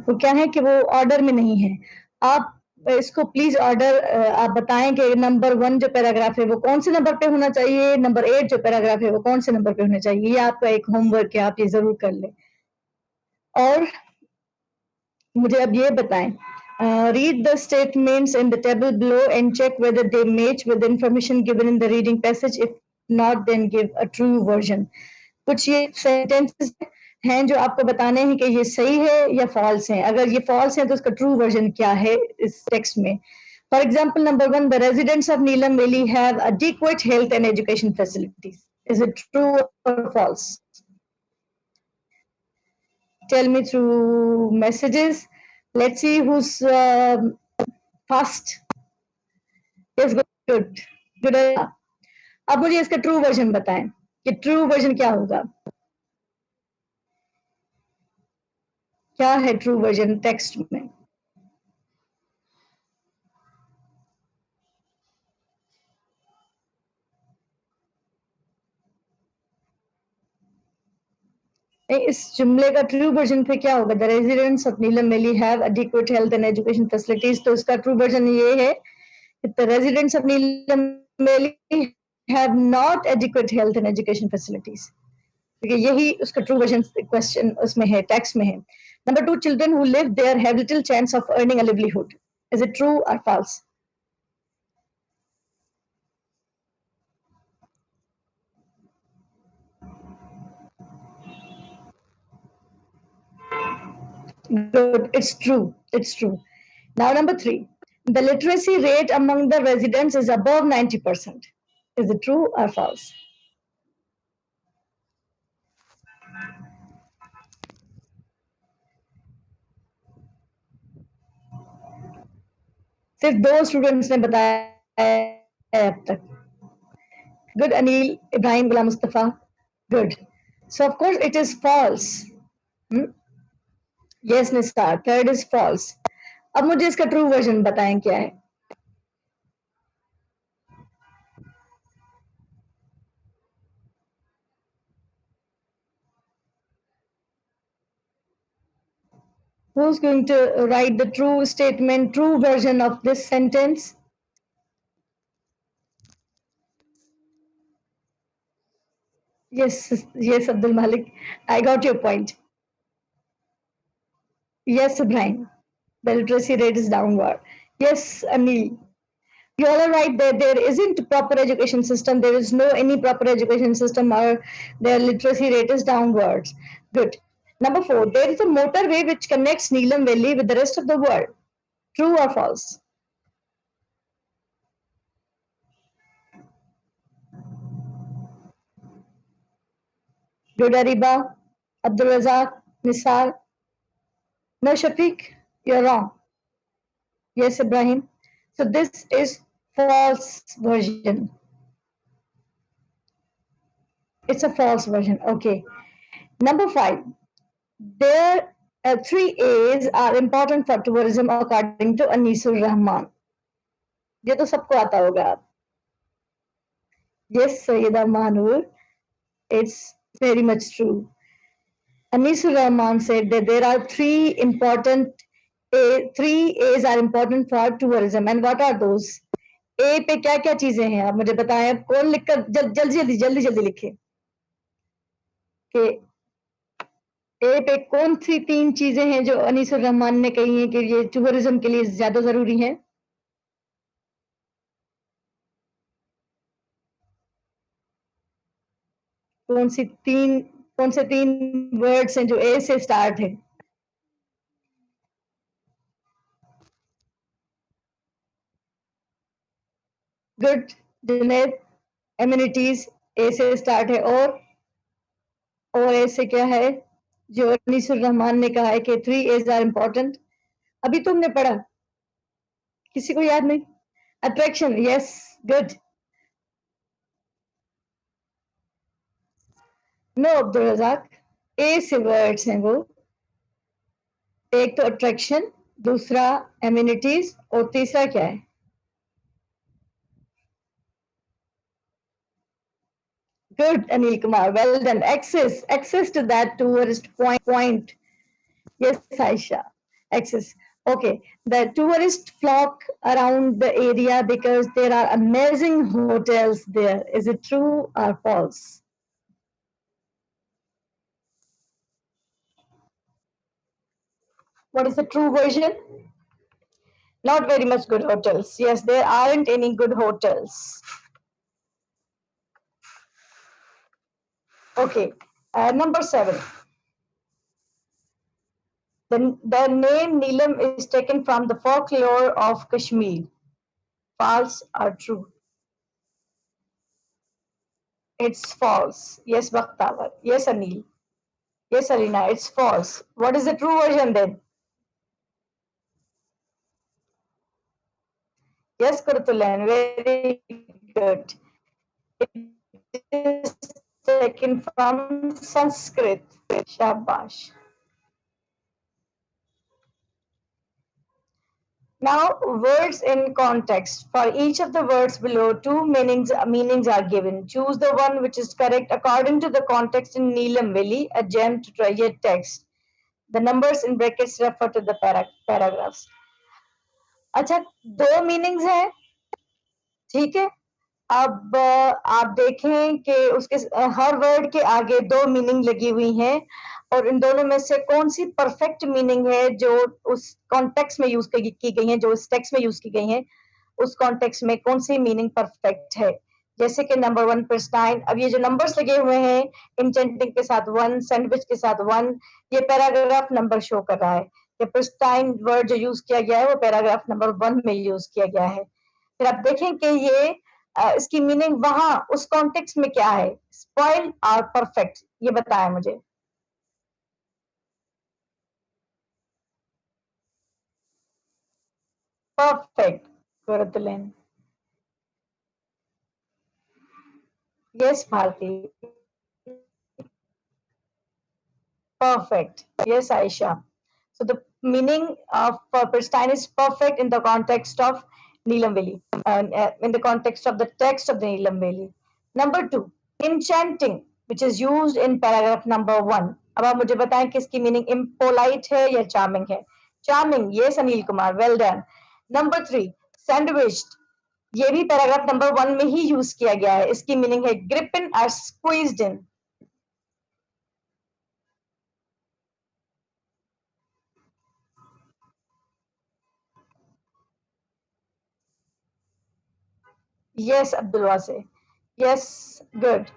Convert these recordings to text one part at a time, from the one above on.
वो क्या है कि वो ऑर्डर में नहीं है। आप इसको प्लीज ऑर्डर आप बताएं कि नंबर 1 जो पैराग्राफ है वो कौन से नंबर पे होना चाहिए, नंबर 8 जो पैराग्राफ है वो कौन से नंबर पे होना चाहिए। ये आपका एक होमवर्क है, आप ये जरूर कर लें। और मुझे अब ये बताएं, read the statements in the table below and check whether they match with the information given in the reading passage. If not, then give a true version. कुछ ये सेंटेंसेस हैं जो आपको बताने हैं कि ये सही है या फॉल्स है। अगर ये फॉल्स है तो उसका ट्रू वर्जन क्या है इस टेक्स्ट में। For example, number 1, the residents of Neelam valley have adequate health and education facilities. Is it true or false? Tell me through messages. Let's see who's fast. Yes, good. Good. अब मुझे इसका true version बताएं कि true version क्या होगा। क्या है true version text में? इस जुमले का ट्रू वर्जन पे क्या होगा? The residents of Neelam valley have adequate health and education facilities. तो इसका ट्रू वर्जन ये है कि the residents of Neelam valley have not adequate health and education facilities, क्योंकि यही उसका ट्रू वर्जन क्वेश्चन उसमें है, टेक्स्ट में है। Number 2, children who live there have little chance of earning a livelihood. Is it true और false? Good. It's true. It's true. Now, number 3. The literacy rate among the residents is above 90%. Is it true or false? सिर्फ 2 students ने बताया है अब तक। Good, Anil, Ibrahim, Ghulam Mustafa. Good. So, of course, it is false. Yes, Nisar. Third is false. अब मुझे इसका true version बताएं क्या है। Who's going to write the true statement, true version of this sentence? Yes, Abdul Malik. I got your point. Yes, Ibrahim. The literacy rate is downward. Yes, Anil. You all are right. There isn't a proper education system. There is no any proper education system, or their literacy rate is downwards. Good. Number 4. There is a motorway which connects Neelam Valley with the rest of the world. True or false? Good, Ariba. Abdul Razak. Nisar. No, Shafiq. You're wrong. Yes, Ibrahim. So this is false version. It's a false version. Okay. Number 5. There 3 A's are important for tourism according to Anisur Rahman. ये तो सबको आता होगा। Yes, Sayyida Manur. It's very much true. Anisur Rahman said that there are 3 A's are important for tourism. And what are those? A पे क्या क्या चीजें हैं आप मुझे बताएं। कौन लिखकर जल्दी लिखे कि ए पे कौन सी 3 चीजें हैं जो अनीसुर रहमान ने कही हैं कि ये टूरिज्म के लिए ज्यादा जरूरी है। कौन से 3 वर्ड्स हैं जो ए से स्टार्ट है? गुड, जुनैद। एमिनिटीज ए से स्टार्ट है। और ए से क्या है जो अनीसुर रहमान ने कहा है कि 3 A's आर इंपॉर्टेंट? अभी तुमने पढ़ा, किसी को याद नहीं? Attraction. Yes, good. No, Abdul Razzaq. A से वर्ड्स हैं वो। एक तो अट्रैक्शन, दूसरा एमिनिटीज, और तीसरा क्या है? Good, Anil Kumar. Well done. Access to that tourist point. Yes, Aisha. Access. Okay. The tourists flock around the area because there are amazing hotels there. Is it true or false? What is the true version? Not very much good hotels. Yes, there aren't any good hotels. Okay. Number 7. The name Neelam is taken from the folklore of Kashmir. False or true? It's false. Yes, Bakhtawar. Yes, Anil. Yes, Alina, it's false. What is the true version then? Yes, Kurtulan, very good. It is taken from Sanskrit. Shabash. Now, words in context. For each of the words below, two meanings are given. Choose the one which is correct according to the context in Neelam Valley, a gem to treasure text. The numbers in brackets refer to the paragraphs. अच्छा, दो meanings हैं, ठीक है। अब आप देखें कि उसके हर वर्ड के आगे दो मीनिंग लगी हुई हैं और इन दोनों में से कौन सी परफेक्ट मीनिंग है जो उस कॉन्टेक्स्ट में यूज की गई है, जो उस टेक्स्ट में यूज की गई है, उस कॉन्टेक्स्ट में कौन सी मीनिंग परफेक्ट है। जैसे कि नंबर 1 प्रिस्टाइन, अब ये जो नंबर्स लगे हुए हैं इंटेंटिंग के साथ 1, सैंडविच के साथ 1, ये पैराग्राफ नंबर शो कर रहा है। ये प्रिस्टाइन वर्ड जो यूज किया गया है वो पैराग्राफ नंबर 1 में यूज किया गया है। फिर आप देखें कि ये इसकी मीनिंग वहां उस कॉन्टेक्स्ट में क्या है, स्पॉइल और परफेक्ट, ये बताया मुझे। परफेक्ट, गुरुतुलन। Yes Bharti, perfect. Yes, Aisha. So the meaning of pristine is perfect in the context of Neelam Valley, in the context of the text of the Neelam Valley. Number 2, enchanting, which is used in paragraph number 1. अब आप मुझे बताएं कि इसकी meaning impolite है या charming है। Charming, yes Anil Kumar, well done. Number 3, sandwiched, ये भी पैराग्राफ नंबर 1 में ही यूज किया गया है। इसकी मीनिंग है gripping or squeezed in. Yes, Abdul Wase. Yes, good.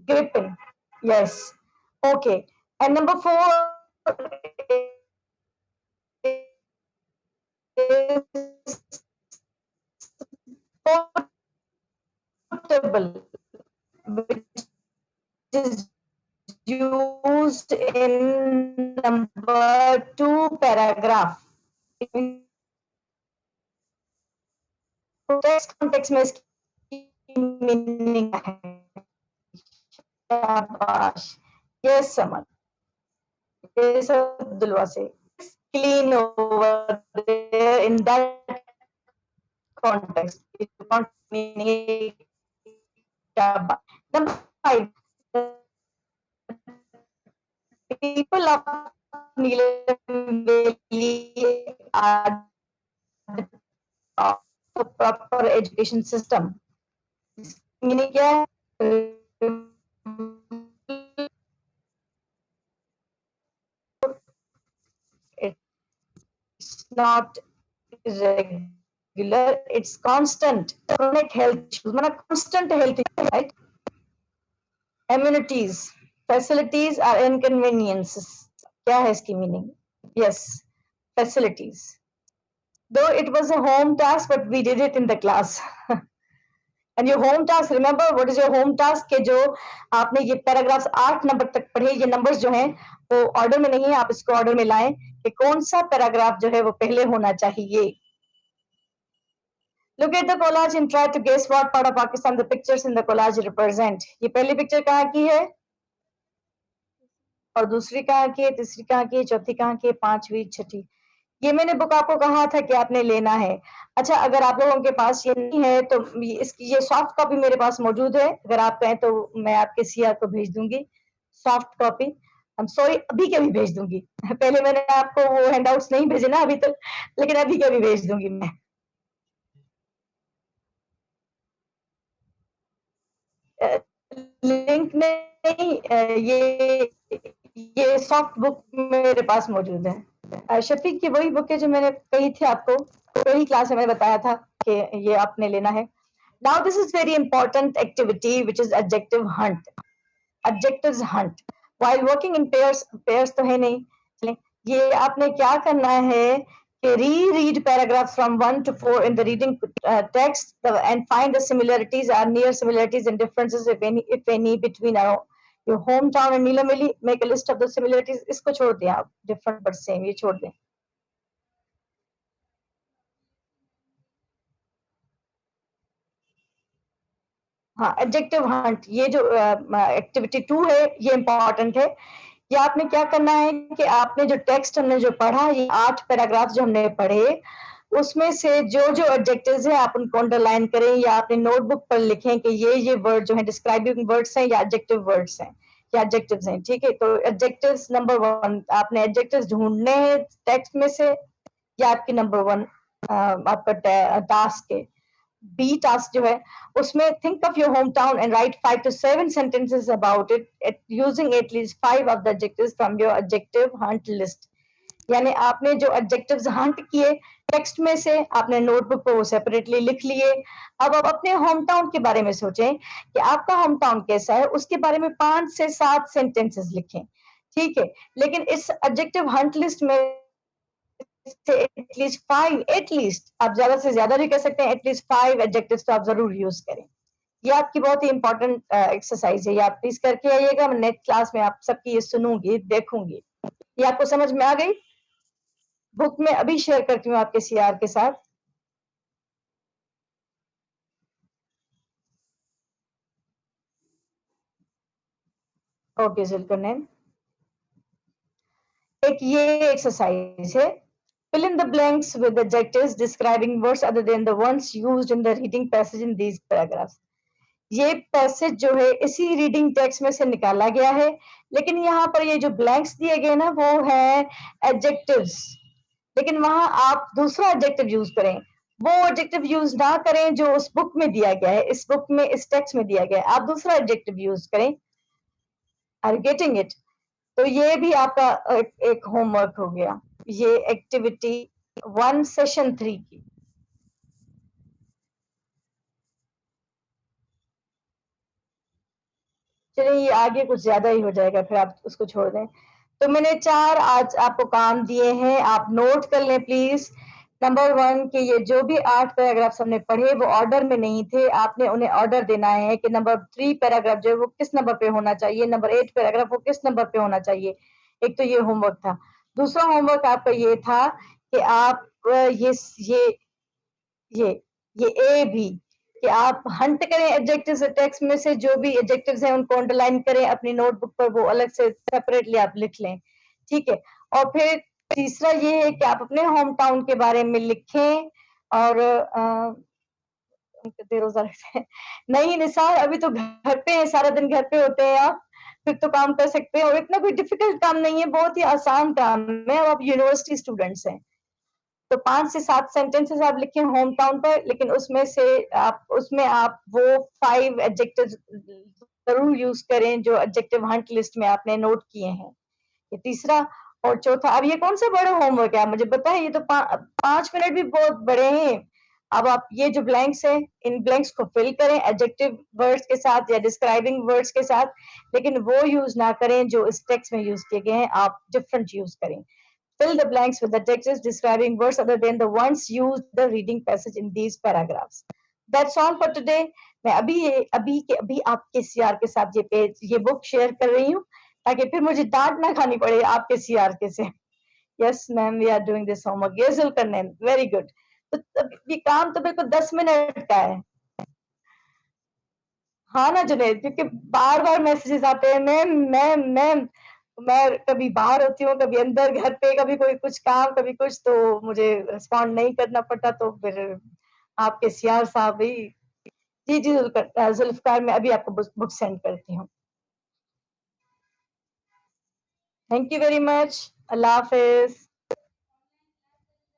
Gripping. Yes. Okay. And number 4 is portable, which is used in number 2 paragraph. In text context में इसकी meaning है। शाबाश। Yes, Saman. Yes, Abdul Wase. Clean over there in that context. Meaning number 5, people of Neelam Valley are of a proper education system. Meaning क्या है? It's not regular, it's constant. Chronic health issues, मतलब constant health issues, right? Amenities, facilities are inconveniences. क्या है इसकी meaning? Yes, facilities. Though it was a home task, but we did it in the class. And your home task, remember what is your home task? के जो आपने ये paragraphs 8 number तक पढ़े, ये नंबर्स जो हैं वो ऑर्डर में नहीं है, आप इसको ऑर्डर में लाएं कि कौन सा पैराग्राफ जो है वो पहले होना चाहिए। Look at the collage and try to guess what part of Pakistan the pictures in the collage represent. ये पहली पिक्चर कहाँ की है और दूसरी कहाँ की है, तीसरी कहाँ की है, चौथी कहाँ की है, पांचवी, छठी। ये मैंने बुक आपको कहा था कि आपने लेना है। अच्छा, अगर आप लोगों के पास ये नहीं है तो इसकी ये सॉफ्ट कॉपी मेरे पास मौजूद है। अगर आप कहें तो मैं आपके सीआर को भेज दूंगी सॉफ्ट कॉपी। I'm sorry, अभी के अभी भेज दूंगी। पहले मैंने आपको वो हैंडआउट्स नहीं भेजे ना अभी तक, लेकिन अभी के अभी भेज दूंगी मैं। लिंक नहीं, ये सॉफ्ट बुक मेरे पास मौजूद है। शफीक की वही बुक है जो मैंने कही थी आपको, वही क्लास में मैंने बताया था कि ये आपने लेना है। Now this is very important activity which is adjective hunt. Adjectives hunt. While working in pairs, pairs तो है नहीं, चलें, ये आपने क्या करना है कि reread paragraphs from 1 to 4 in the reading text and find the similarities or near similarities and differences if any between your hometown and Neelamili. Make a list of the similarities. इसको छोड़ दें आप, different but same, ये छोड़ दें। हाँ, adjective Hunt, ये जो एक्टिविटी 2 है ये इंपॉर्टेंट है। ये आपने क्या करना है कि आपने जो टेक्स्ट हमने जो पढ़ा, ये 8 पैराग्राफ जो हमने पढ़े, उसमें से जो जो एडजेक्टिव्स हैं आप उनको अंडरलाइन करें या अपने नोटबुक पर लिखें कि ये वर्ड जो है डिस्क्राइबिंग वर्ड्स हैं या एडजेक्टिव वर्ड्स हैं या एडजेक्टिव्स हैं, ठीक है। तो एडजेक्टिव्स नंबर 1 आपने एडजेक्टिव्स ढूंढने हैं टेक्स्ट में से, या आपकी नंबर 1 आपका टास्क है। बी टास्क जो है उसमें think of your hometown and write 5 to 7 sentences about it using at least 5 of the adjectives from your adjective hunt list। यानी आपने जो एडजेक्टिव्स हंट किए टेक्स्ट में से आपने नोटबुक पर वो सेपरेटली लिख लिए। अब आप अपने होम टाउन के बारे में सोचें कि आपका होम टाउन कैसा है, उसके बारे में 5 से 7 सेंटेंसेस लिखें, ठीक है। लेकिन इस एडजेक्टिव हंट लिस्ट में एटलीस्ट 5, एटलीस्ट आप ज्यादा से ज्यादा भी कह सकते हैं, एटलीस्ट 5 एडजेक्टिव्स तो आप जरूर यूज करें। ये आपकी बहुत ही इंपॉर्टेंट एक्सरसाइज है, ये आप प्लीज करके आइएगा। मैं नेक्स्ट क्लास में आप सबकी ये सुनूंगी, देखूंगी। ये आपको समझ में आ गई? बुक में अभी शेयर करती हूँ आपके सीआर के साथ। ओके जुल्करनैन, एक ये एक्सरसाइज है, fill in the blanks with adjectives describing words other than the ones used in the reading passage in these paragraphs। ये पैसेज जो है इसी रीडिंग टेक्स्ट में से निकाला गया है, लेकिन यहाँ पर ये जो ब्लैंक्स दिए गए ना वो है एडजेक्टिव्स, लेकिन वहां आप दूसरा एडजेक्टिव यूज करें। वो एडजेक्टिव यूज ना करें जो उस बुक में दिया गया है, इस बुक में इस टेक्स्ट में दिया गया है, आप दूसरा एडजेक्टिव यूज करें। Are getting it? तो ये भी आपका एक होमवर्क हो गया, ये एक्टिविटी 1 सेशन 3 की। चलिए ये आगे कुछ ज्यादा ही हो जाएगा, फिर आप उसको छोड़ दें। तो मैंने 4 आज आपको काम दिए हैं, आप नोट कर लें प्लीज। नंबर 1 के ये जो भी 8 पैराग्राफ्स हमने पढ़े वो ऑर्डर में नहीं थे, आपने उन्हें ऑर्डर देना है कि नंबर 3 पैराग्राफ जो है वो किस नंबर पे होना चाहिए, नंबर 8 पैराग्राफ वो किस नंबर पे होना चाहिए। एक तो ये होमवर्क था। दूसरा होमवर्क आपका ये था कि आप ये ये ये ए भी कि आप हंट करें एडजेक्टिव्स टेक्स्ट में से, जो भी एडजेक्टिव्स हैं उनको अंडरलाइन करें अपनी नोटबुक पर, वो अलग से सेपरेटली आप लिख लें, ठीक है। और फिर तीसरा ये है कि आप अपने होम टाउन के बारे में लिखें और बेरोजगार रहते हैं। नहीं निसार, अभी तो घर पे है, सारा दिन घर पे होते हैं आप, फिर तो काम कर सकते हैं और इतना कोई डिफिकल्ट काम नहीं है, बहुत ही आसान काम है। अब आप यूनिवर्सिटी स्टूडेंट्स हैं तो 5 से 7 सेंटेंसेस आप लिखें होम टाउन पर, लेकिन उसमें आप वो 5 एडजेक्टिव्स जरूर यूज करें जो एडजेक्टिव हंट लिस्ट में आपने नोट किए हैं। ये तीसरा। और चौथा, अब ये कौन सा बड़ा होमवर्क है आप मुझे बताएं, ये तो 5 मिनट भी बहुत बड़े हैं। अब आप ये जो ब्लैंक्स हैं इन ब्लैंक्स को फिल करें एडजेक्टिव वर्ड्स के साथ या डिस्क्राइबिंग वर्ड्स के साथ, लेकिन वो यूज ना करें जो इस टेक्स्ट में यूज किए गए हैं, आप डिफरेंट यूज करें। Fill the blanks with adjectives describing words other than the ones used in the reading passage in these paragraphs. That's all for today. मैं अभी आपके सीआर के साथ ये बुक शेयर कर रही हूँ ताकि फिर मुझे डांट ना खानी पड़े आपके सीआर के से। Yes, ma'am, we are doing this homework. Yes, Zulkarnain, very good. तो ये काम तो बिल्कुल 10 मिनट का है। हाँ ना जुनैद, क्योंकि बार-बार मैसेजेस आते हैं, मैम मैं कभी बाहर होती हूँ, कभी अंदर घर पे, कभी कोई कुछ काम, कभी कुछ, तो मुझे रिस्पॉन्ड नहीं करना पड़ता, तो फिर आपके सीआर साहब भी। जी जुल्फकार, मैं अभी आपको बुक सेंड करती हूँ। Thank you very much. अल्लाह हाफ़िज़।